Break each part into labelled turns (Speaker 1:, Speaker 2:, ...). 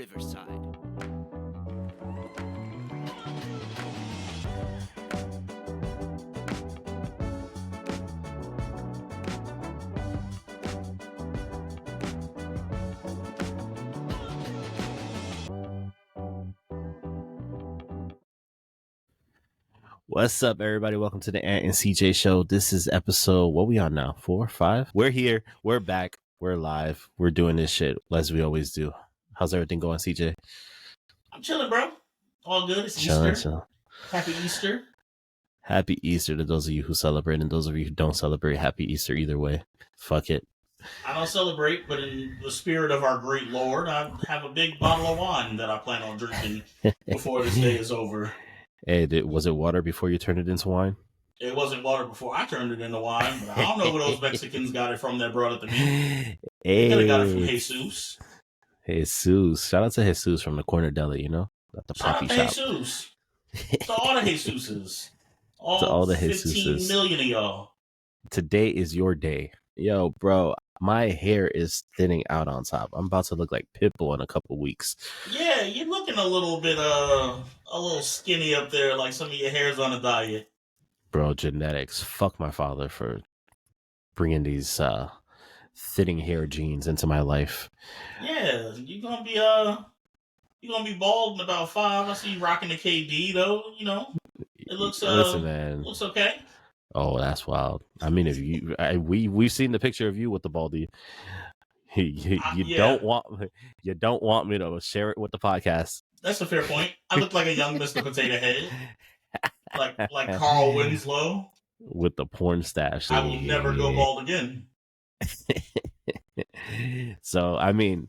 Speaker 1: Riverside. What's up, everybody? Welcome to the Ant and CJ show. This is episode, what we on now? 4, 5? We're here. We're back. We're live. We're doing this shit as we always do. How's everything going, CJ?
Speaker 2: I'm chilling, bro. All good. It's
Speaker 1: Chilling.
Speaker 2: Happy Easter.
Speaker 1: Happy Easter to those of you who celebrate, and those of you who don't celebrate, happy Easter either way. Fuck it.
Speaker 2: I don't celebrate, but in the spirit of our great Lord, I have a big bottle of wine that I plan on drinking before this day is over.
Speaker 1: Hey, was it water before you turned it into wine?
Speaker 2: It wasn't water before I turned it into wine, but I don't know where those Mexicans got it from that brought it to me.
Speaker 1: Hey,
Speaker 2: they could have got it from Jesus.
Speaker 1: Jesus. Shout out to Jesus from the corner deli, you know? At the
Speaker 2: Shout
Speaker 1: poppy
Speaker 2: out to
Speaker 1: shop.
Speaker 2: Jesus. To all the Jesuses.
Speaker 1: To all the
Speaker 2: 15
Speaker 1: Jesuses.
Speaker 2: million of y'all.
Speaker 1: Today is your day. Yo, bro, my hair is thinning out on top. I'm about to look like Pitbull in a couple weeks.
Speaker 2: Yeah, you're looking a little bit a little skinny up there, like some of your hair's on a diet.
Speaker 1: Bro, genetics. Fuck my father for bringing these thinning hair genes into my life.
Speaker 2: Yeah, you're gonna be bald in about 5. I see you rocking the KD though. You know, it looks
Speaker 1: Listen, man.
Speaker 2: Looks okay.
Speaker 1: Oh, that's wild. I mean, if we've seen the picture of you with the baldy. You don't want me to share it with the podcast.
Speaker 2: That's a fair point. I look like a young Mr. Potato Head, like Carl Winslow
Speaker 1: with the porn stash.
Speaker 2: I will never go bald again.
Speaker 1: So I mean,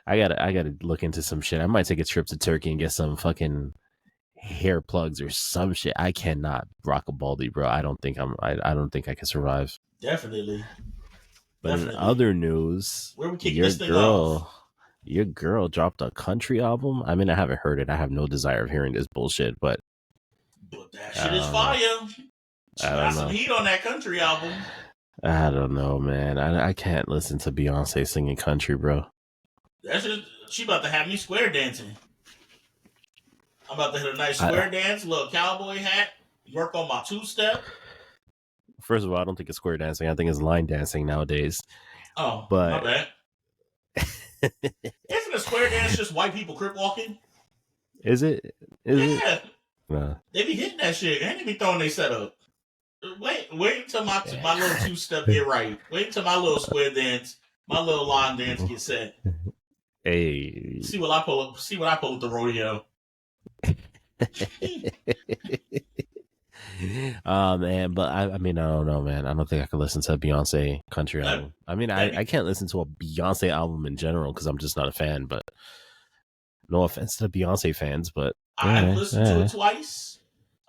Speaker 1: I gotta look into some shit. I might take a trip to Turkey and get some fucking hair plugs or some shit. I cannot rock a baldy, bro. I don't think I can survive.
Speaker 2: Definitely.
Speaker 1: But in other news,
Speaker 2: where we kick this thing off?
Speaker 1: Your girl dropped a country album. I mean, I haven't heard it. I have no desire of hearing this bullshit, but
Speaker 2: that shit is fire. She got some heat on that country album.
Speaker 1: I don't know, man. I can't listen to Beyonce singing country, bro.
Speaker 2: She about to have me square dancing. I'm about to hit a nice square dance, little cowboy hat, work on my 2-step.
Speaker 1: First of all, I don't think it's square dancing. I think it's line dancing nowadays.
Speaker 2: Oh,
Speaker 1: but
Speaker 2: my bad. Isn't a square dance just white people crip walking?
Speaker 1: Is it?
Speaker 2: Yeah. They be hitting that shit and they be throwing their setup. Wait until my little 2-step get right. Wait until my little square dance, my little line dance get set.
Speaker 1: Hey.
Speaker 2: See what I pull at the rodeo.
Speaker 1: Man, but I mean, I don't know, man. I don't think I could listen to a Beyonce country album. I mean, I can't listen to a Beyonce album in general because I'm just not a fan. But no offense to the Beyonce fans, but
Speaker 2: I've listened to it twice.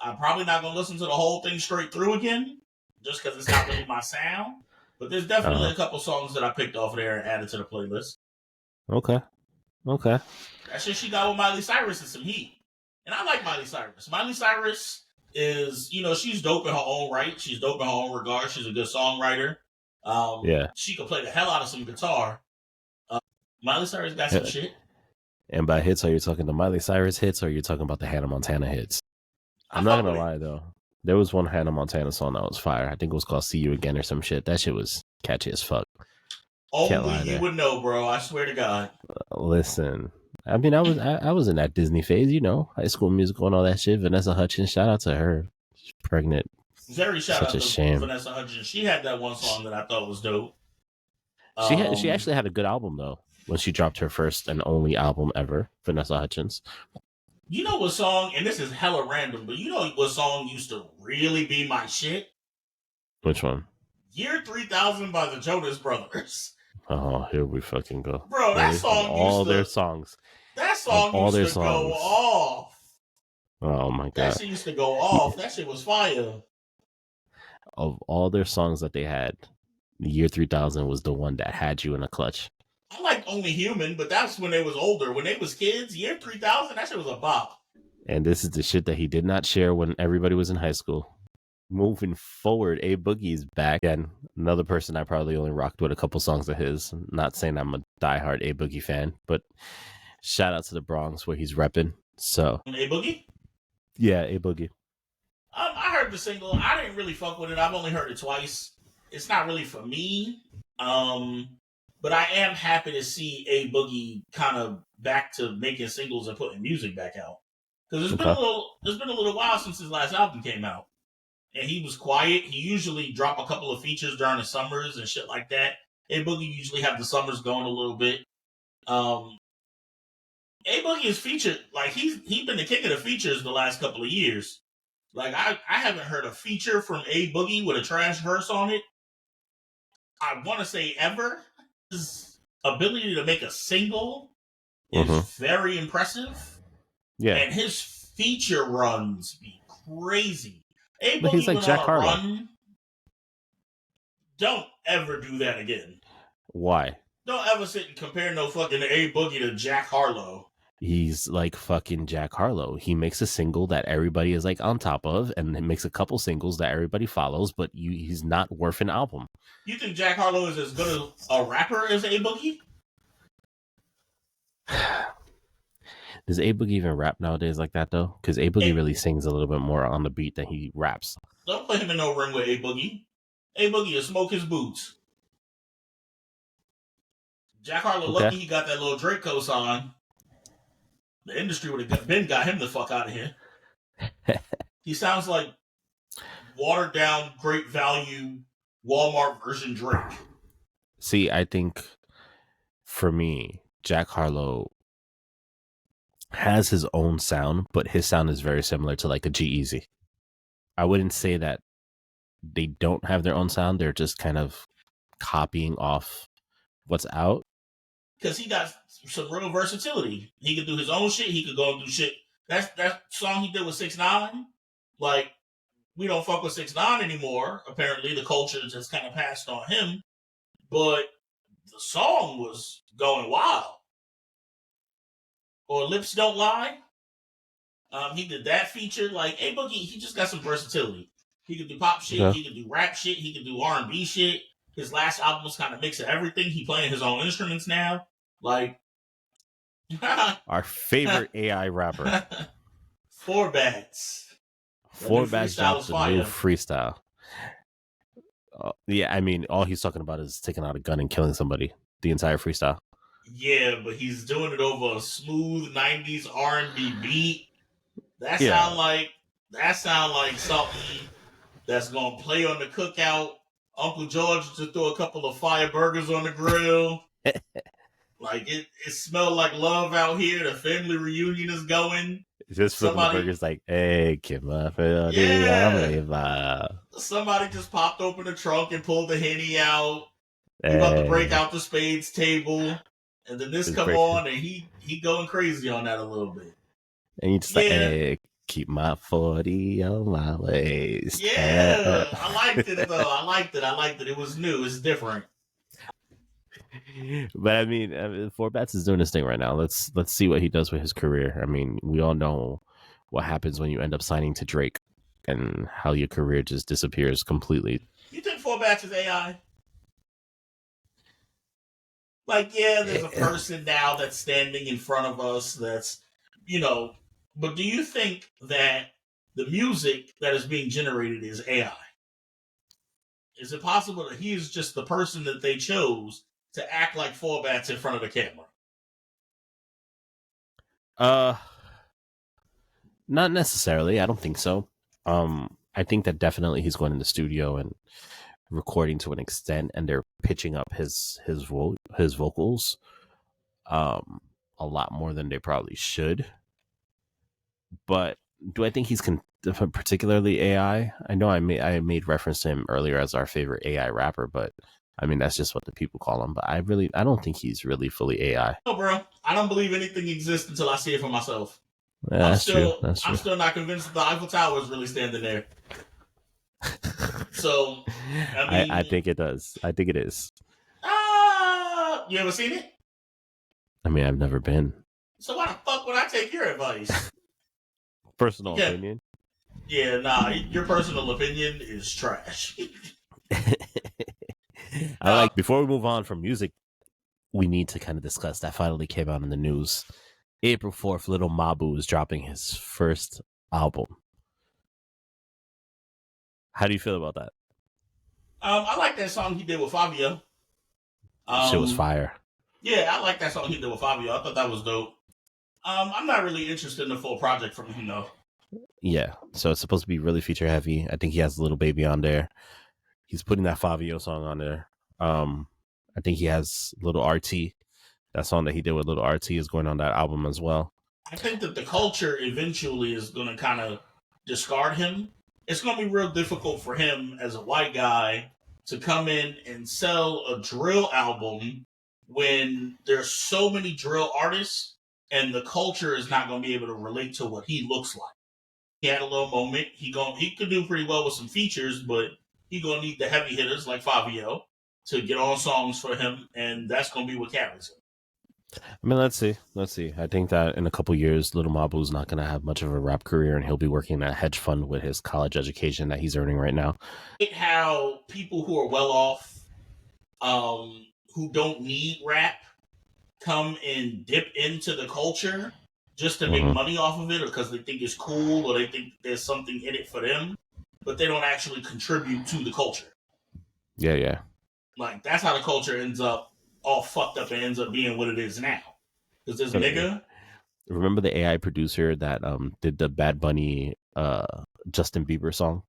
Speaker 2: I'm probably not gonna listen to the whole thing straight through again, just because it's not really my sound. But there's definitely a couple songs that I picked off there and added to the playlist.
Speaker 1: Okay.
Speaker 2: That shit she got with Miley Cyrus is some heat, and I like Miley Cyrus. Miley Cyrus is, she's dope in her own right. She's dope in her own regard. She's a good songwriter. She could play the hell out of some guitar. Miley Cyrus got some shit.
Speaker 1: And by hits, are you talking the Miley Cyrus hits, or are you talking about the Hannah Montana hits? I'm not gonna lie though. There was one Hannah Montana song that was fire. I think it was called "See You Again" or some shit. That shit was catchy as fuck.
Speaker 2: Only you would know, bro. I swear to God.
Speaker 1: Listen, I mean, I was in that Disney phase, High School Musical and all that shit. Vanessa Hudgens, shout out to her. She's pregnant.
Speaker 2: Very shout out to Vanessa Hudgens. She had that one song that I thought was dope.
Speaker 1: She actually had a good album though when she dropped her first and only album ever, Vanessa Hudgens.
Speaker 2: You know what song, and this is hella random, but you know what song used to really be my shit?
Speaker 1: Which one?
Speaker 2: Year 3000 by the Jonas Brothers.
Speaker 1: Oh, here we fucking go.
Speaker 2: Bro, that song
Speaker 1: all their songs.
Speaker 2: That song used to go off.
Speaker 1: Oh my God.
Speaker 2: That shit used to go off. That shit was fire.
Speaker 1: Of all their songs that they had, the Year 3000 was the one that had you in a clutch.
Speaker 2: I like Only Human, but that's when they was older. When they was kids, Year 3000, that shit was a bop.
Speaker 1: And this is the shit that he did not share when everybody was in high school. Moving forward, A Boogie is back. And another person I probably only rocked with a couple songs of his. Not saying I'm a diehard A Boogie fan, but Shout out to the Bronx where he's repping. So
Speaker 2: A Boogie.
Speaker 1: yeah, A Boogie.
Speaker 2: I heard the single. I didn't really fuck with it. I've only heard it twice. It's not really for me. But I am happy to see A Boogie kind of back to making singles and putting music back out. Because it's been a little while since his last album came out. And he was quiet. He usually drop a couple of features during the summers and shit like that. A Boogie usually have the summers going a little bit. A Boogie is featured, like he's been the king of the features the last couple of years. Like I haven't heard a feature from A Boogie with a trash verse on it. I want to say ever. His ability to make a single is very impressive.
Speaker 1: Yeah,
Speaker 2: and his feature runs be crazy. A
Speaker 1: but
Speaker 2: Boogie
Speaker 1: he's like
Speaker 2: went
Speaker 1: Jack
Speaker 2: on a
Speaker 1: Harlow.
Speaker 2: run. Don't ever do that again.
Speaker 1: Why?
Speaker 2: Don't ever sit and compare no fucking A Boogie to Jack Harlow.
Speaker 1: He's like fucking Jack Harlow. He makes a single that everybody is like on top of, and he makes a couple singles that everybody follows, but he's not worth an album.
Speaker 2: You think Jack Harlow is as good a rapper as A Boogie?
Speaker 1: Does A Boogie even rap nowadays like that though? Because A Boogie really sings a little bit more on the beat than he raps.
Speaker 2: Don't put him in no ring with A Boogie. A Boogie will smoke his boots. Jack Harlow lucky he got that little Drake cosign. The industry would have got him the fuck out of here. He sounds like watered down, great value Walmart version Drake.
Speaker 1: See, I think for me, Jack Harlow has his own sound, but his sound is very similar to like a G-Eazy. I wouldn't say that they don't have their own sound. They're just kind of copying off what's out.
Speaker 2: Because he got some real versatility. He could do his own shit. He could go and do shit. That song he did with 6ix9ine, like, we don't fuck with 6ix9ine anymore. Apparently, the culture just kind of passed on him. But the song was going wild. Or Lips Don't Lie. He did that feature. Like, A Boogie, he just got some versatility. He could do pop shit. Yeah. He could do rap shit. He could do R&B shit. His last album was kind of mix of everything. He playing his own instruments now. Like,
Speaker 1: our favorite AI rapper.
Speaker 2: 4 Bats.
Speaker 1: 4 Bats dropped a new freestyle. Yeah, I mean, all he's talking about is taking out a gun and killing somebody. The entire freestyle.
Speaker 2: Yeah, but he's doing it over a smooth 90s R&B beat. That sound like something that's gonna play on the cookout. Uncle George just throw a couple of fire burgers on the grill. Like it smelled like love out here. The family reunion is going.
Speaker 1: Just for the burgers, like, hey, kid,
Speaker 2: somebody just popped open the trunk and pulled the Henny out. He about to break out the spades table, and then this come on, and he going crazy on that a little bit.
Speaker 1: And you just like, hey, keep my 40 on my waist.
Speaker 2: Yeah, I liked it though. I liked it. It was new. It's different.
Speaker 1: But I mean, 4 Bats is doing his thing right now. Let's see what he does with his career. I mean, we all know what happens when you end up signing to Drake and how your career just disappears completely.
Speaker 2: You think 4 Bats is AI? Like, yeah, there's a person now that's standing in front of us that's, but do you think that the music that is being generated is AI? Is it possible that he is just the person that they chose to act like 4 Bats in front of the camera?
Speaker 1: Not necessarily. I don't think so. I think that definitely he's going in the studio and recording to an extent, and they're pitching up his vocals a lot more than they probably should. But do I think he's particularly AI? I know I made reference to him earlier as our favorite AI rapper, but I mean, that's just what the people call him. But I don't think he's really fully AI.
Speaker 2: No, bro. I don't believe anything exists until I see it for myself.
Speaker 1: Yeah, that's true.
Speaker 2: I'm still not convinced that the Eiffel Tower is really standing there. So, I mean,
Speaker 1: I think it does. I think it is.
Speaker 2: You ever seen it?
Speaker 1: I mean, I've never been.
Speaker 2: So why the fuck would I take your advice?
Speaker 1: Personal opinion?
Speaker 2: Yeah, nah. Your personal opinion is trash.
Speaker 1: Before we move on from music, we need to kind of discuss that finally came out in the news. April 4th, Little Mabu is dropping his first album. How do you feel about that?
Speaker 2: I like that song he did with Fabio.
Speaker 1: Shit was
Speaker 2: Um,
Speaker 1: fire.
Speaker 2: yeah, I like that song he did with Fabio. I thought that was dope. I'm not really interested in the full project from him though.
Speaker 1: Yeah, so it's supposed to be really feature heavy. I think he has a Little Baby on there. He's putting that Fabio song on there. I think he has Little RT. That song that he did with Little RT is going on that album as well.
Speaker 2: I think that the culture eventually is going to kind of discard him. It's going to be real difficult for him as a white guy to come in and sell a drill album when there's so many drill artists and the culture is not going to be able to relate to what he looks like. He had a little moment. He could do pretty well with some features, but he gonna need the heavy hitters like Fabio to get on songs for him, and that's gonna be what carries him.
Speaker 1: I mean, let's see. Let's see. I think that in a couple years, Little Mabu's not going to have much of a rap career, and he'll be working at a hedge fund with his college education that he's earning right now.
Speaker 2: How people who are well off, who don't need rap, come and dip into the culture just to make money off of it, or because they think it's cool, or they think there's something in it for them, but they don't actually contribute to the culture.
Speaker 1: Yeah.
Speaker 2: Like that's how the culture ends up all fucked up and ends up being what it is now. Because this nigga.
Speaker 1: Remember the AI producer that did the Bad Bunny Justin Bieber song?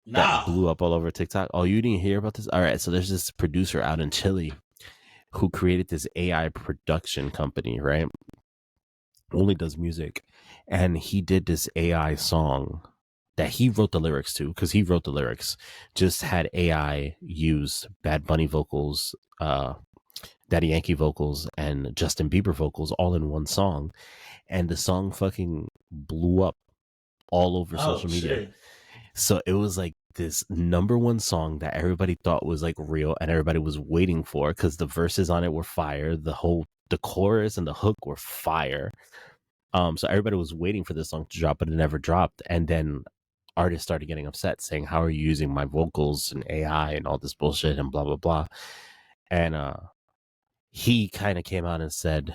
Speaker 1: That blew up all over TikTok. Oh, you didn't hear about this? All right, so there's this producer out in Chile who created this AI production company, right? Only does music. And he did this AI song that he wrote the lyrics to, because he wrote the lyrics, just had AI use Bad Bunny vocals, Daddy Yankee vocals, and Justin Bieber vocals all in one song. And the song fucking blew up all over social media.
Speaker 2: Shit.
Speaker 1: So it was like this number one song that everybody thought was like real and everybody was waiting for, because the verses on it were fire. The chorus and the hook were fire. So everybody was waiting for this song to drop, but it never dropped. And then artists started getting upset, saying, how are you using my vocals and AI and all this bullshit and blah, blah, blah. And he kind of came out and said,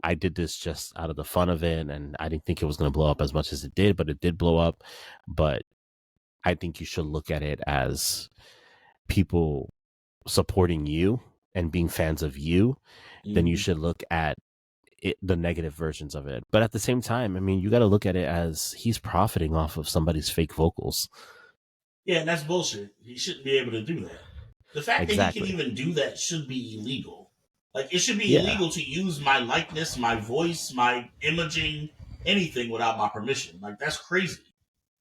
Speaker 1: I did this just out of the fun of it, and I didn't think it was going to blow up as much as it did, but it did blow up. But I think you should look at it as people supporting you and being fans of you. Then you should look at the negative versions of it. But at the same time, I mean, you got to look at it as he's profiting off of somebody's fake vocals.
Speaker 2: Yeah, and that's bullshit. He shouldn't be able to do that. The fact that he can even do that should be illegal. Like, it should be illegal to use my likeness, my voice, my imaging, anything without my permission. Like, that's crazy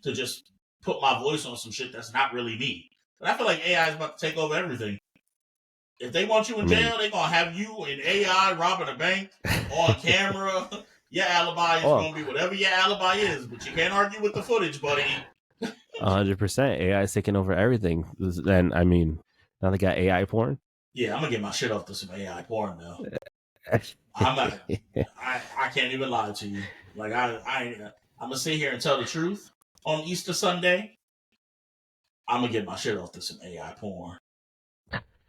Speaker 2: to just put my voice on some shit that's not really me. But I feel like AI is about to take over everything. If they want you in jail, they're going to have you in AI robbing a bank on camera. Your alibi is going to be whatever your alibi is, but you can't argue with the footage, buddy.
Speaker 1: 100%. AI is taking over everything. And I mean, now they got AI porn.
Speaker 2: Yeah, I'm going to get my shit off to some AI porn now. I can't even lie to you. Like, I'm going to sit here and tell the truth. On Easter Sunday, I'm going to get my shit off to some AI porn.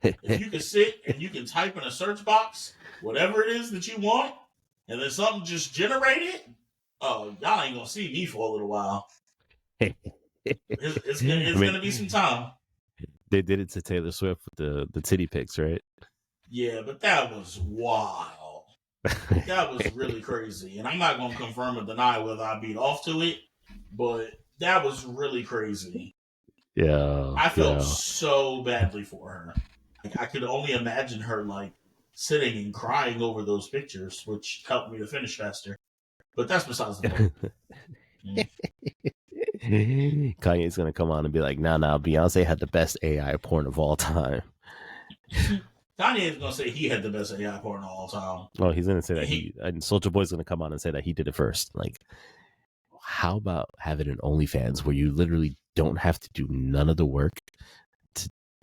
Speaker 2: If you can sit and you can type in a search box whatever it is that you want, and then something just generated, oh, y'all ain't gonna see me for a little while. It's gonna be some time.
Speaker 1: They did it to Taylor Swift with the titty pics, right?
Speaker 2: Yeah, but that was wild. That was really crazy, and I'm not gonna confirm or deny whether I beat off to it, but that was really crazy.
Speaker 1: Yeah,
Speaker 2: I felt so badly for her. Like, I could only imagine her like sitting and crying over those pictures, which helped me to finish faster. But that's besides the point.
Speaker 1: Kanye's gonna come on and be like, nah, Beyonce had the best AI porn of all time.
Speaker 2: Kanye is gonna say he had the best AI porn of all time.
Speaker 1: Well, he's gonna say that and Soulja Boy's gonna come on and say that he did it first. Like, how about having an OnlyFans where you literally don't have to do none of the work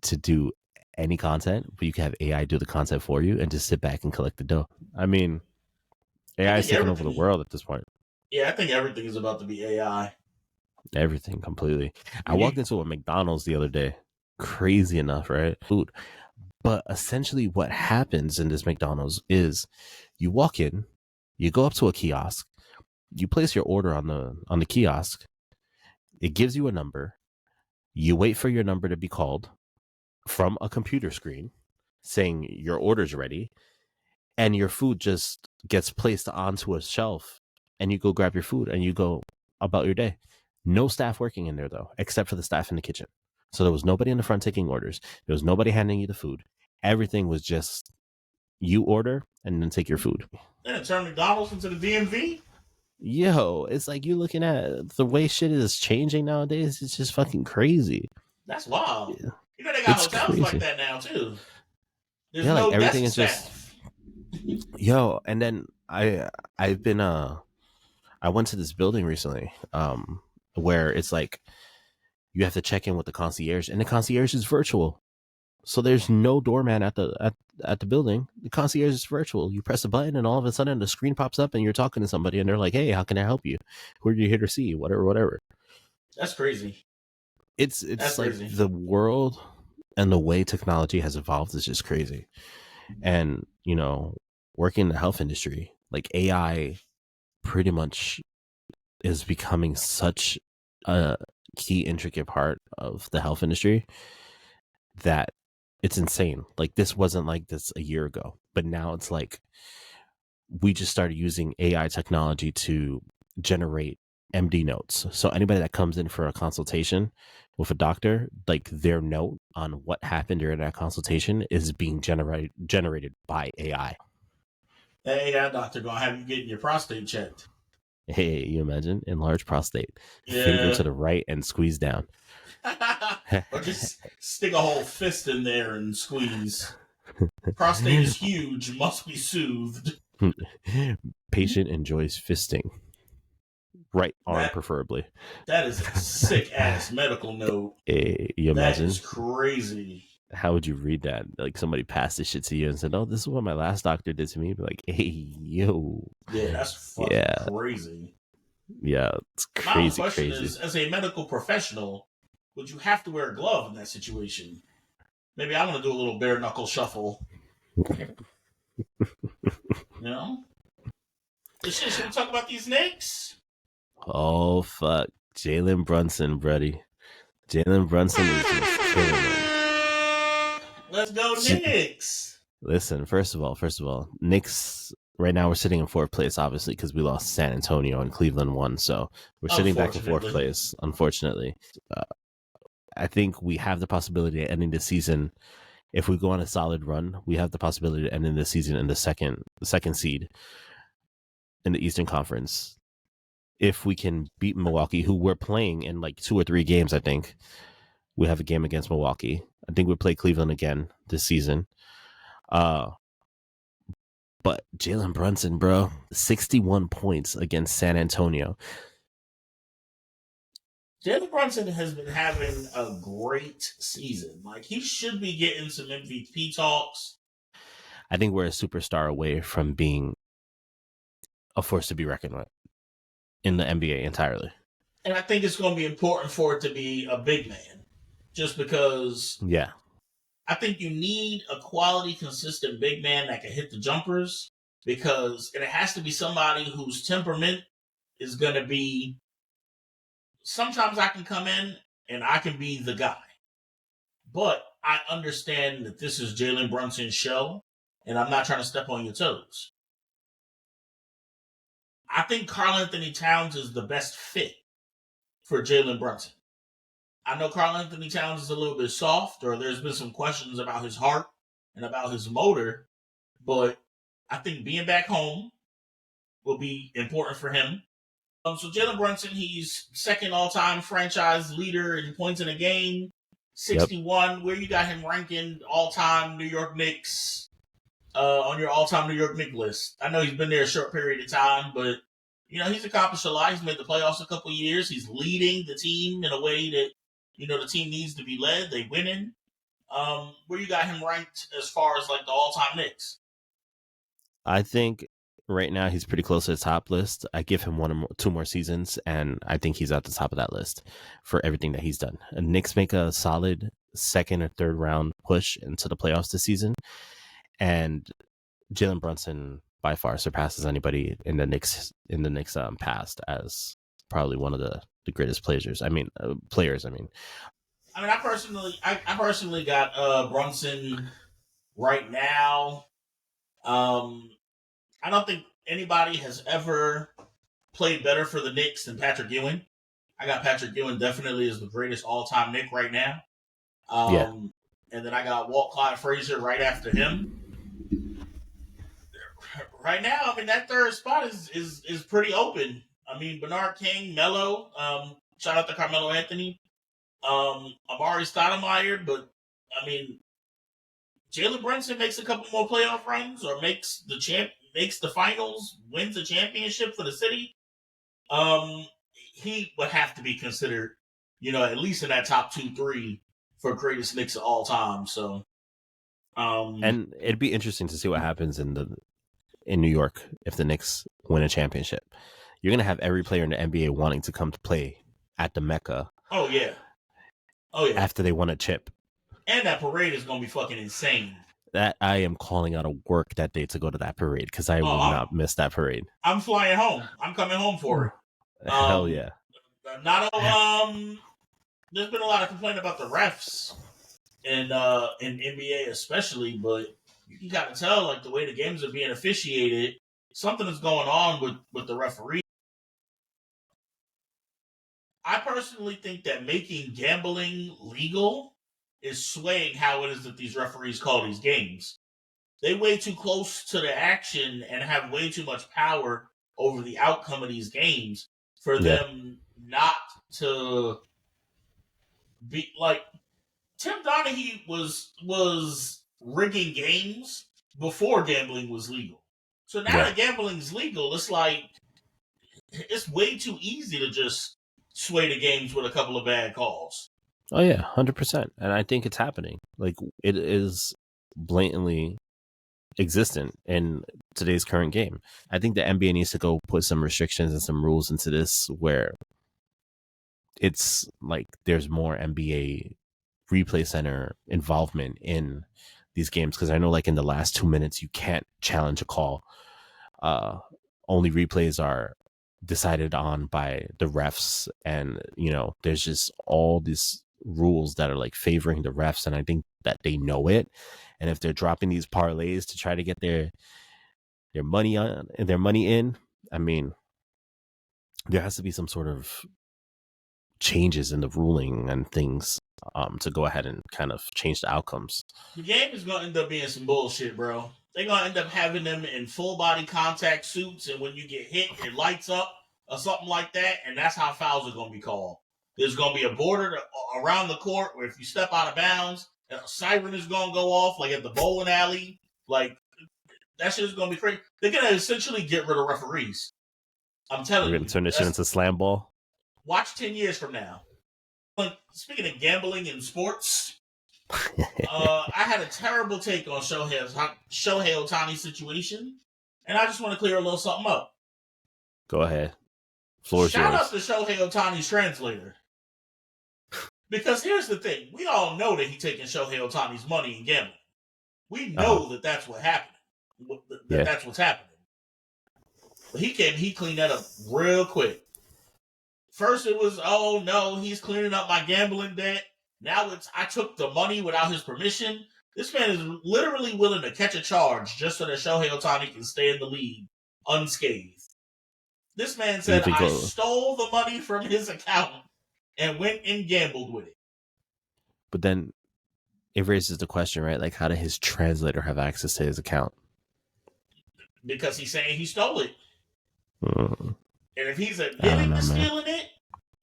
Speaker 1: to do any content, but you can have AI do the content for you and just sit back and collect the dough? I mean, AI is taking over the world at this point.
Speaker 2: Yeah, I think everything is about to be AI.
Speaker 1: Everything completely. I walked into a McDonald's the other day. Crazy enough, right? Food. But essentially what happens in this McDonald's is you walk in, You go up to a kiosk, you place your order on the kiosk. It gives you a number. You wait for your number to be called from a computer screen saying your order's ready, and your food just gets placed onto a shelf, and you go grab your food and you go about your day. No staff working in there, though, except for the staff in the kitchen. So there was nobody in the front taking orders. There was nobody handing you the food. Everything was just you order and then take your food.
Speaker 2: Yeah, turn McDonald's into the DMV.
Speaker 1: Yo, it's like you looking at the way shit is changing nowadays. It's just fucking crazy.
Speaker 2: That's wild.
Speaker 1: Yeah.
Speaker 2: You know they got
Speaker 1: It's
Speaker 2: hotels
Speaker 1: crazy.
Speaker 2: like that now too. There's
Speaker 1: Yeah,
Speaker 2: no
Speaker 1: like everything
Speaker 2: desk
Speaker 1: is just
Speaker 2: staff.
Speaker 1: yo. And then I've been I went to this building recently where it's like you have to check in with the concierge, and the concierge is virtual. So there's no doorman at the building. The concierge is virtual. You press a button, and all of a sudden the screen pops up, and you're talking to somebody, and they're like, "Hey, how can I help you? Who are you here to see? Whatever."
Speaker 2: That's crazy.
Speaker 1: It's
Speaker 2: That's
Speaker 1: like
Speaker 2: crazy.
Speaker 1: the world and the way technology has evolved is just crazy. And working in the health industry, like AI, pretty much is becoming such a key intricate part of the health industry that it's insane. Like, this wasn't like this a year ago, but now it's like we just started using AI technology to generate MD notes. So anybody that comes in for a consultation with a doctor, like, their note on what happened during that consultation is being generated by AI.
Speaker 2: That AI doctor gonna have you getting your prostate checked.
Speaker 1: Hey, you imagine? Enlarged prostate. Yeah. Finger to the right and squeeze down.
Speaker 2: Or just stick a whole fist in there and squeeze. Prostate is huge, must be soothed.
Speaker 1: Patient enjoys fisting. Right arm, preferably.
Speaker 2: That is a sick ass medical note.
Speaker 1: You imagine?
Speaker 2: That is crazy.
Speaker 1: How would you read that? Like, somebody passed this shit to you and said, "Oh, this is what my last doctor did to me." Be like, "Hey, yo."
Speaker 2: Yeah, that's fucking crazy.
Speaker 1: Yeah, it's crazy.
Speaker 2: My question is, as a medical professional, would you have to wear a glove in that situation? Maybe I'm gonna do a little bare knuckle shuffle. Should we talk about these Knicks?
Speaker 1: Oh fuck, Jalen Brunson, buddy. Jalen Brunson is just killing it.
Speaker 2: Let's go Knicks.
Speaker 1: Listen, first of all, Knicks. Right now we're sitting in fourth place, obviously, because we lost San Antonio and Cleveland won. So we're sitting back in fourth place, unfortunately. I think we have the possibility of ending the season. If we go on a solid run, we have the possibility of ending the season in the second seed in the Eastern Conference. If we can beat Milwaukee, who we're playing in like 2 or 3 games, I think. We have a game against Milwaukee. I think we play Cleveland again this season. But Jalen Brunson, bro, 61 points against San Antonio.
Speaker 2: Jalen Brunson has been having a great season. Like, he should be getting some MVP talks.
Speaker 1: I think we're a superstar away from being a force to be reckoned with in the NBA entirely.
Speaker 2: And I think it's going to be important for it to be a big man. Just because...
Speaker 1: Yeah.
Speaker 2: I think you need a quality, consistent big man that can hit the jumpers, because it has to be somebody whose temperament is going to be, sometimes I can come in and I can be the guy. But I understand that this is Jalen Brunson's show, and I'm not trying to step on your toes. I think Karl-Anthony Towns is the best fit for Jalen Brunson. I know Karl-Anthony Towns is a little bit soft, or there's been some questions about his heart and about his motor, but I think being back home will be important for him. So Jalen Brunson, he's second all-time franchise leader in points in a game, 61. Yep. Where you got him ranking all-time New York Knicks on your all-time New York Knicks list? I know he's been there a short period of time, but he's accomplished a lot. He's made the playoffs a couple of years. He's leading the team in a way that the team needs to be led. They winning. Where you got him ranked as far as like the all-time Knicks?
Speaker 1: I think right now he's pretty close to the top list. I give him 1 or 2 more seasons, and I think he's at the top of that list for everything that he's done. And Knicks make a solid 2nd or 3rd round push into the playoffs this season, and Jalen Brunson by far surpasses anybody in the Knicks past as probably one of the greatest players. I mean, players.
Speaker 2: I personally got Brunson right now. I don't think anybody has ever played better for the Knicks than Patrick Ewing. I got Patrick Ewing definitely as the greatest all-time Knick right now.
Speaker 1: Yeah.
Speaker 2: And then I got Walt Clyde Frazier right after him. Right now, I mean, that third spot is pretty open. I mean, Bernard King, Melo, shout out to Carmelo Anthony, Amari Stoudemire, but I mean, Jalen Brunson makes a couple more playoff runs or makes the finals, wins a championship for the city. He would have to be considered, at least in that top 2-3 for greatest Knicks of all time. So,
Speaker 1: and it'd be interesting to see what happens in New York if the Knicks win a championship. You're gonna have every player in the NBA wanting to come to play at the Mecca.
Speaker 2: Oh yeah.
Speaker 1: After they won a chip,
Speaker 2: and that parade is gonna be fucking insane.
Speaker 1: That I am calling out of work that day to go to that parade because I will not miss that parade.
Speaker 2: I'm flying home. I'm coming home for it.
Speaker 1: Hell yeah.
Speaker 2: There's been a lot of complaint about the refs in NBA especially, but you gotta tell, like, the way the games are being officiated, something is going on with the referee. I personally think that making gambling legal is swaying how it is that these referees call these games. They way too close to the action and have way too much power over the outcome of these games for them not to be like Tim Donaghy was rigging games before gambling was legal. So now that gambling's legal, it's like it's way too easy to just sway the games with a couple of bad calls.
Speaker 1: Oh yeah, 100%. And I think it's happening. Like, it is blatantly existent in today's current game. I think the NBA needs to go put some restrictions and some rules into this where it's like there's more NBA replay center involvement in these games, because I know, like, in the last 2 minutes you can't challenge a call. Only replays are decided on by the refs, and there's just all these rules that are like favoring the refs, and I think that they know it, and if they're dropping these parlays to try to get their money in, I mean, there has to be some sort of changes in the ruling and things to go ahead and kind of change the outcomes.
Speaker 2: The game is going to end up being some bullshit, bro. They're going to end up having them in full body contact suits, and when you get hit, it lights up or something like that, and that's how fouls are going to be called. There's going to be a border around the court where if you step out of bounds, a siren is going to go off, like at the bowling alley. Like, that shit is going to be crazy. They're going to essentially get rid of referees. I'm telling you.
Speaker 1: We're going to turn this shit into slam ball?
Speaker 2: Watch 10 years from now. Speaking of gambling in sports, I had a terrible take on Shohei Ohtani's situation, and I just want to clear a little something up.
Speaker 1: Go ahead. Floor is yours.
Speaker 2: Shout out to Shohei Ohtani's translator. Because here's the thing. We all know that he's taking Shohei Ohtani's money and gambling. We know that that's what happened. That's what's happening. But he cleaned that up real quick. First it was, oh no, he's cleaning up my gambling debt. Now it's, I took the money without his permission. This man is literally willing to catch a charge just so that Shohei Ohtani can stay in the league unscathed. This man said, I stole the money from his account and went and gambled with it.
Speaker 1: But then it raises the question, right? Like, how did his translator have access to his account?
Speaker 2: Because he's saying he stole it. And if he's admitting to stealing it,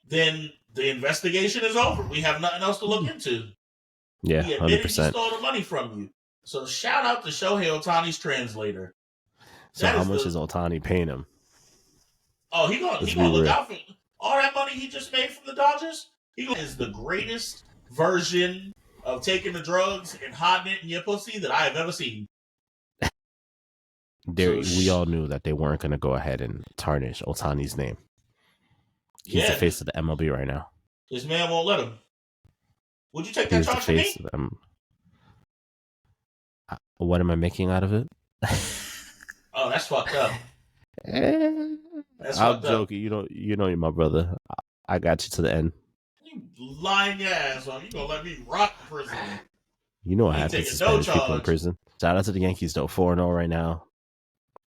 Speaker 2: then the investigation is over. We have nothing else to look into.
Speaker 1: Yeah,
Speaker 2: he admitted
Speaker 1: 100%.
Speaker 2: he stole the money from you. So shout out to Shohei Ohtani's translator.
Speaker 1: So how much is Ohtani paying him?
Speaker 2: Oh, he gonna look out for all that money he just made from the Dodgers. He is the greatest version of taking the drugs and hiding it in your pussy that I have ever seen.
Speaker 1: We all knew that they weren't going to go ahead and tarnish Ohtani's name. He's the face of the MLB right now.
Speaker 2: This man won't let him. Would you take that charge from me?
Speaker 1: What am I making out of it?
Speaker 2: that's fucked up.
Speaker 1: I'm joking. You know you're my brother. I got you to the end.
Speaker 2: You lying your ass off. You gonna let me rock prison?
Speaker 1: You know what
Speaker 2: You ain't
Speaker 1: happens to
Speaker 2: taking no
Speaker 1: Spanish people in
Speaker 2: charge.
Speaker 1: prison. Shout out to the Yankees though, 4-0 right now.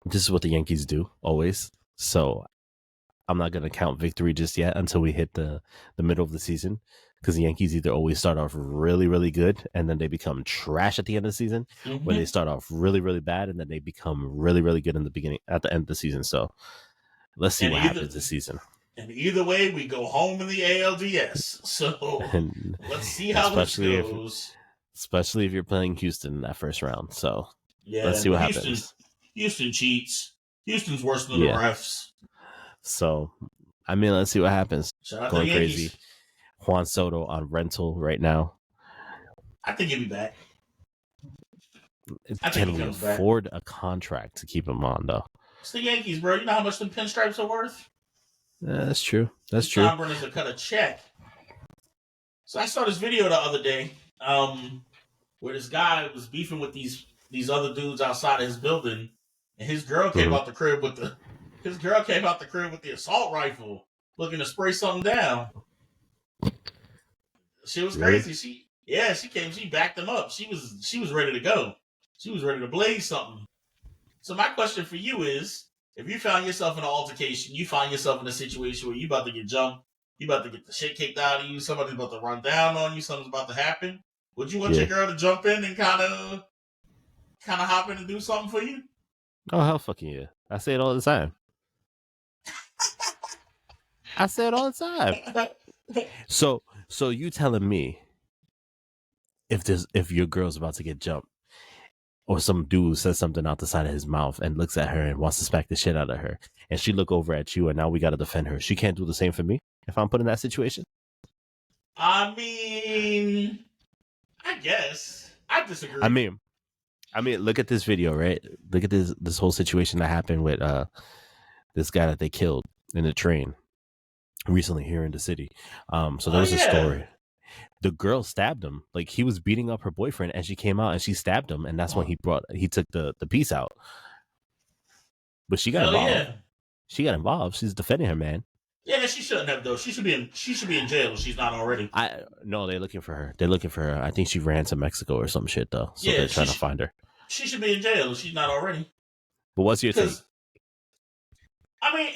Speaker 1: This is what the Yankees do always. So I'm not gonna count victory just yet until we hit the middle of the season, because the Yankees either always start off really, really good and then they become trash at the end of the season, or they start off really, really bad and then they become really, really good in the beginning at the end of the season. So let's see what happens this season.
Speaker 2: And either way, we go home in the ALDS. So
Speaker 1: And
Speaker 2: let's see how this goes.
Speaker 1: Especially if you're playing Houston in that first round. So
Speaker 2: yeah,
Speaker 1: let's see what happens.
Speaker 2: Houston cheats. Houston's worse than the refs.
Speaker 1: So, I mean, let's see what happens.
Speaker 2: Shout out
Speaker 1: Going
Speaker 2: to the Yankees.
Speaker 1: crazy. Juan Soto on rental right now.
Speaker 2: I think he'll be back.
Speaker 1: Can we afford a contract to keep him on, though?
Speaker 2: It's the Yankees, bro. You know how much them pinstripes are worth?
Speaker 1: That's true. That's true.
Speaker 2: Tom Brenner's to cut a check. So I saw this video the other day where this guy was beefing with these other dudes outside of his building, and his girl came out the crib with the assault rifle, looking to spray something down. She was crazy.
Speaker 1: Really?
Speaker 2: She backed him up. She was ready to go. She was ready to blaze something. So my question for you is, if you found yourself in an altercation, you find yourself in a situation where you about to get jumped, you about to get the shit kicked out of you, somebody's about to run down on you, something's about to happen, would you want your girl to jump in and kind of hop in and do something for you?
Speaker 1: Oh, hell fucking yeah. I say it all the time. So you telling me if your girl's about to get jumped, or some dude says something out the side of his mouth and looks at her and wants to smack the shit out of her, and she look over at you and now we got to defend her, she can't do the same for me if I'm put in that situation?
Speaker 2: I mean, I guess. I disagree.
Speaker 1: I mean, look at this video, right? Look at this whole situation that happened with this guy that they killed in the train recently here in the city. So there was a story. The girl stabbed him. Like, he was beating up her boyfriend and she came out and she stabbed him, and that's when he took the piece out. But she got involved. Yeah. She got involved. She's defending her man.
Speaker 2: Yeah, she shouldn't have though. She should be in jail if she's not already.
Speaker 1: No, they're looking for her. I think she ran to Mexico or some shit though. So they're trying to find her.
Speaker 2: She should be in jail if she's not already.
Speaker 1: But what's your take?
Speaker 2: I mean,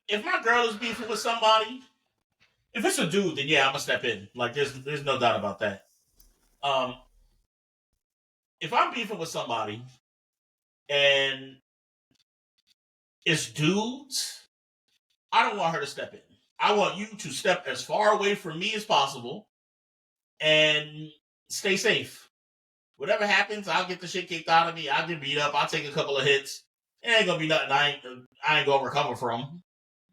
Speaker 2: if my girl is beefing with somebody, if it's a dude, then yeah, I'm gonna step in. Like, there's no doubt about that. If I'm beefing with somebody and it's dudes, I don't want her to step in. I want you to step as far away from me as possible and stay safe. Whatever happens, I'll get the shit kicked out of me. I'll get beat up. I'll take a couple of hits. It ain't gonna be nothing I ain't gonna recover from.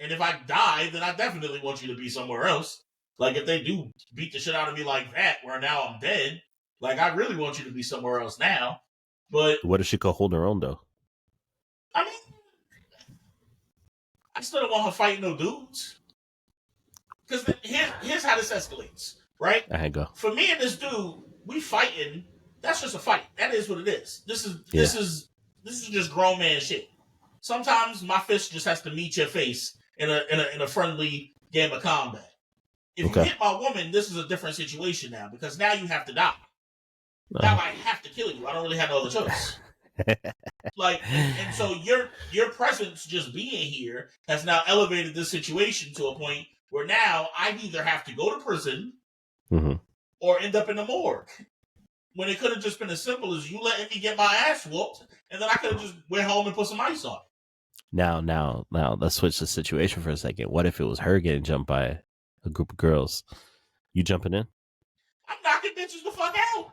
Speaker 2: And if I die, then I definitely want you to be somewhere else. Like, if they do beat the shit out of me like that, where now I'm dead, like, I really want you to be somewhere else now. But
Speaker 1: what if she could hold her own though?
Speaker 2: I mean, I still don't want her fighting no dudes. Because here's how this escalates, right?
Speaker 1: I go.
Speaker 2: For me and this dude, we fighting. That's just a fight. That is what it is. This is just grown man shit. Sometimes my fist just has to meet your face in a friendly game of combat. If you hit my woman, this is a different situation now, because now you have to die. Now I have to kill you. I don't really have no other choice. Like, and so your presence just being here has now elevated this situation to a point where now I either have to go to prison or end up in the morgue. When it could have just been as simple as you letting me get my ass whooped, and then I could have just went home and put some ice on it.
Speaker 1: Now, let's switch the situation for a second. What if it was her getting jumped by a group of girls? You jumping in?
Speaker 2: I'm knocking bitches the fuck out.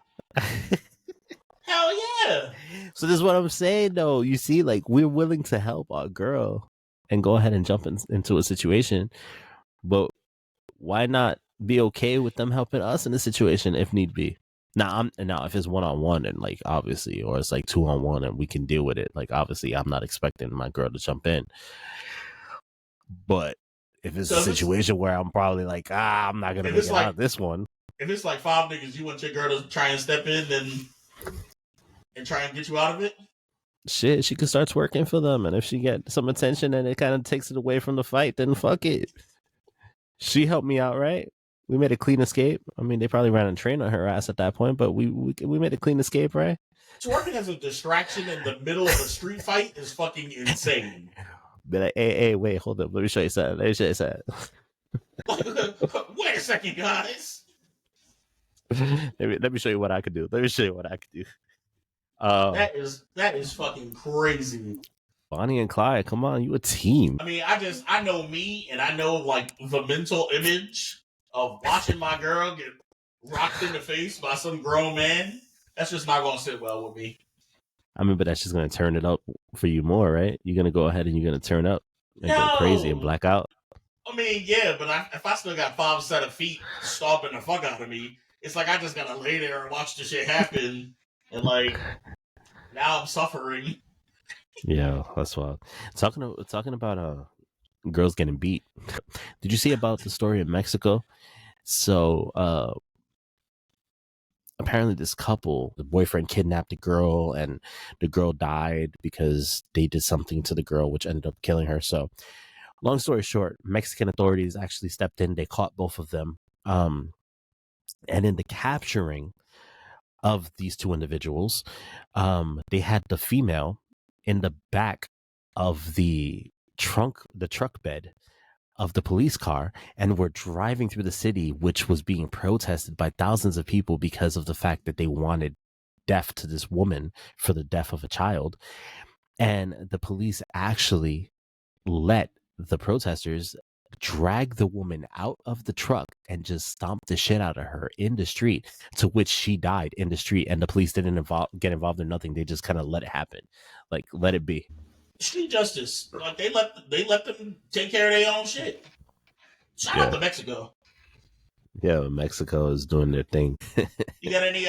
Speaker 2: Hell yeah.
Speaker 1: So this is what I'm saying, though. You see, like, we're willing to help our girl and go ahead and jump into a situation, but why not be okay with them helping us in a situation if need be? Now if it's 1-on-1 and, like, obviously, or it's like 2-on-1 and we can deal with it, like, obviously I'm not expecting my girl to jump in. But if it's a situation where I'm probably like, I'm not gonna make it out of this one.
Speaker 2: If it's like 5 niggas, you want your girl to try and step in and try and get you out of it?
Speaker 1: Shit, she could start twerking for them, and if she get some attention and it kind of takes it away from the fight, then fuck it. She helped me out, right? We made a clean escape. I mean, they probably ran a train on her ass at that point, but we made a clean escape, right?
Speaker 2: Twerking as a distraction in the middle of a street fight is fucking insane.
Speaker 1: Be like, hey, wait, hold up. Let me show you something. Let me show you something.
Speaker 2: Wait a second, guys.
Speaker 1: let me show you what I could do. Let me show you what I could do.
Speaker 2: That is fucking crazy.
Speaker 1: Bonnie and Clyde, come on, you a team.
Speaker 2: I mean, I know me, and I know like the mental image of watching my girl get rocked in the face by some grown man. That's just not gonna sit well with me.
Speaker 1: I mean, but that's just gonna turn it up for you more, right? You're gonna go ahead and you're gonna turn up and go crazy and black out.
Speaker 2: I mean, yeah, but if I still got 5 set of feet stomping the fuck out of me, it's like I just gotta lay there and watch the shit happen, and like now I'm suffering.
Speaker 1: Yeah, that's wild. Talking about girls getting beat. Did you see about the story in Mexico? So apparently this couple, the boyfriend kidnapped a girl and the girl died because they did something to the girl which ended up killing her. So long story short, Mexican authorities actually stepped in. They caught both of them. And in the capturing of these two individuals, they had the female in the back of the truck bed of the police car, and were driving through the city, which was being protested by thousands of people because of the fact that they wanted death to this woman for the death of a child. And the police actually let the protesters drag the woman out of the truck and just stomp the shit out of her in the street, to which she died in the street, and the police didn't get involved in nothing. They just kind of let it happen, like let it be.
Speaker 2: Street justice, like they let them take care of their own shit. Shout out to Mexico.
Speaker 1: Yeah, Mexico is doing their thing.
Speaker 2: You got any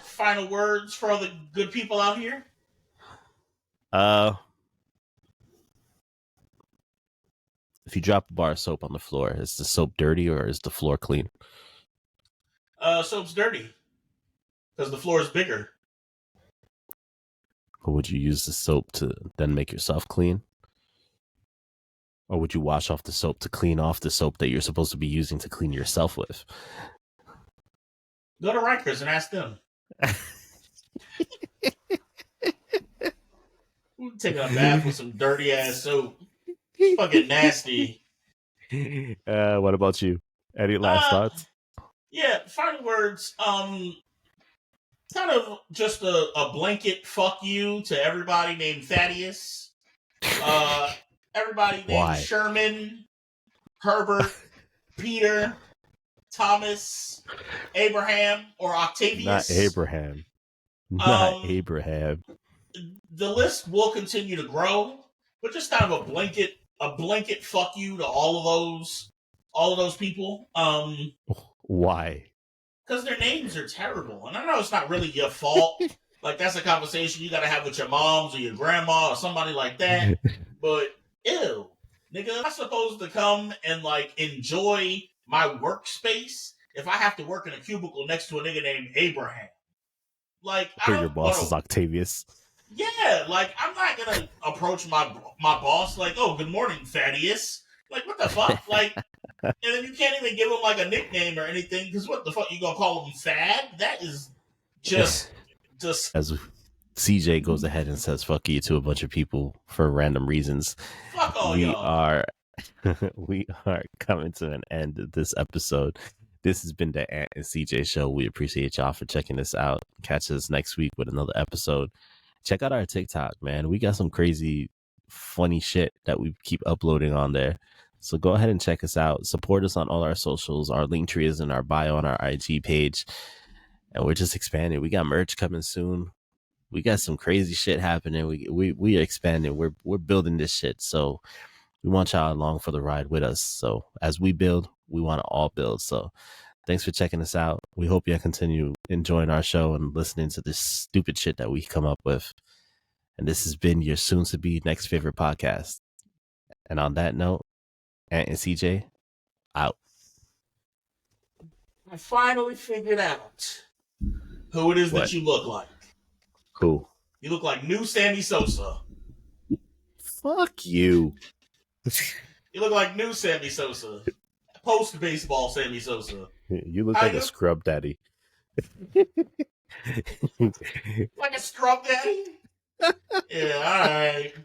Speaker 2: final words for all the good people out here?
Speaker 1: If you drop a bar of soap on the floor, is the soap dirty or is the floor clean?
Speaker 2: Soap's dirty because the floor is bigger.
Speaker 1: Or would you use the soap to then make yourself clean? Or would you wash off the soap to clean off the soap that you're supposed to be using to clean yourself with?
Speaker 2: Go to Rikers and ask them. Taking a bath with some dirty ass soap. Fucking nasty.
Speaker 1: What about you? Any last thoughts?
Speaker 2: Yeah, final words. Kind of just a blanket fuck you to everybody named Thaddeus. Everybody named
Speaker 1: Why?
Speaker 2: Sherman, Herbert, Peter, Thomas, Abraham, or Octavius.
Speaker 1: Not Abraham. Not Abraham.
Speaker 2: The list will continue to grow, but just kind of a blanket fuck you to all of those people.
Speaker 1: Why?
Speaker 2: Because their names are terrible, and I know it's not really your fault. Like that's a conversation you got to have with your moms or your grandma or somebody like that. But ew, nigga, I'm supposed to come and like enjoy my workspace if I have to work in a cubicle next to a nigga named Abraham. Like I don't.
Speaker 1: Your boss is Octavius.
Speaker 2: Yeah, like I'm not gonna approach my boss like, "Oh, good morning, Thaddeus." Like, what the fuck? Like, and then you can't even give him like a nickname or anything because what the fuck you gonna call him, Thad? That is just
Speaker 1: as CJ goes ahead and says "fuck you" to a bunch of people for random reasons.
Speaker 2: Fuck all
Speaker 1: we
Speaker 2: y'all.
Speaker 1: we are coming to an end of this episode. This has been the Ant and CJ show. We appreciate y'all for checking this out. Catch us next week with another episode. Check out our TikTok, man. We got some crazy, funny shit that we keep uploading on there. So go ahead and check us out. Support us on all our socials. Our link tree is in our bio on our IG page. And we're just expanding. We got merch coming soon. We got some crazy shit happening. We are expanding. We're building this shit. So we want y'all along for the ride with us. So as we build, we want to all build. So thanks for checking us out. We hope you continue enjoying our show and listening to this stupid shit that we come up with. And this has been your soon to be next favorite podcast. And on that note, Ant and CJ, out.
Speaker 2: I finally figured out who it is that you look like.
Speaker 1: Cool.
Speaker 2: You look like new Sammy Sosa.
Speaker 1: Fuck you.
Speaker 2: You look like new Sammy Sosa. Post baseball Sammy Sosa.
Speaker 1: You look
Speaker 2: How
Speaker 1: like
Speaker 2: you-
Speaker 1: a scrub daddy.
Speaker 2: Like a scrub daddy? Yeah, alright.